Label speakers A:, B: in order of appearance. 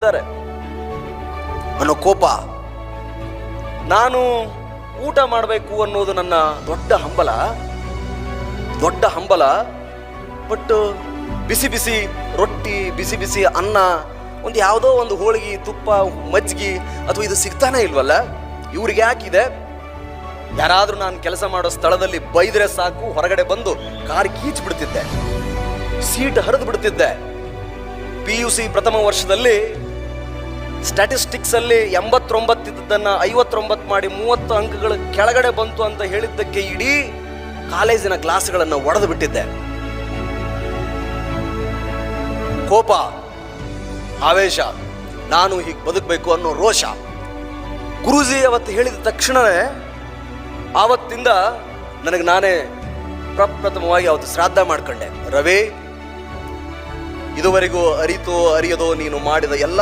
A: ಬಿಟ್ಟಿದ್ದಾರೆ ಅನ್ನೋ ಕೋಪ. ನಾನು ಊಟ ಮಾಡಬೇಕು ಅನ್ನೋದು ನನ್ನ ದೊಡ್ಡ ಹಂಬಲ. ಬಟ್ ಬಿಸಿ ಬಿಸಿ ರೊಟ್ಟಿ, ಬಿಸಿ ಬಿಸಿ ಅನ್ನ, ಒಂದು ಯಾವುದೋ ಒಂದು ಹೋಳಿಗೆ, ತುಪ್ಪ, ಮಜ್ಜಿಗೆ ಅಥವಾ ಇದು ಸಿಗ್ತಾನೆ ಇಲ್ವಲ್ಲ. ಇವ್ರಿಗೆ ಯಾಕಿದೆ? ಯಾರಾದ್ರೂ ನಾನು ಕೆಲಸ ಮಾಡೋ ಸ್ಥಳದಲ್ಲಿ ಬೈದ್ರೆ ಸಾಕು, ಹೊರಗಡೆ ಬಂದು ಕಾರ್ ಕೀಚ್ ಬಿಡ್ತಿದ್ದೆ, ಸೀಟ್ ಹರಿದು ಬಿಡ್ತಿದ್ದೆ. PUC ಪ್ರಥಮ ವರ್ಷದಲ್ಲಿ ಸ್ಟ್ಯಾಟಿಸ್ಟಿಕ್ಸ್ ಅಲ್ಲಿ 89 ಇದ್ದದನ್ನ 59 ಮಾಡಿ 30 ಅಂಕಗಳ ಕೆಳಗಡೆ ಬಂತು ಅಂತ ಹೇಳಿದ್ದಕ್ಕೆ ಇಡೀ ಕಾಲೇಜಿನ ಗ್ಲಾಸ್ಗಳನ್ನು ಒಡೆದು ಬಿಟ್ಟಿದ್ದೆ. ಕೋಪ, ಆವೇಶ, ನಾನು ಹೀಗೆ ಬದುಕಬೇಕು ಅನ್ನೋ ರೋಷ. ಗುರೂಜಿ ಅವತ್ತು ಹೇಳಿದ ತಕ್ಷಣವೇ ಆವತ್ತಿಂದ ನನಗೆ ನಾನೇ ಪ್ರಪ್ರಥಮವಾಗಿ ಅವತ್ತು ಶ್ರಾದ್ದ ಮಾಡ್ಕೊಂಡೆ. ರವಿ, ಇದುವರೆಗೂ ಅರಿತೋ ಅರಿಯದೋ ನೀನು ಮಾಡಿದ ಎಲ್ಲ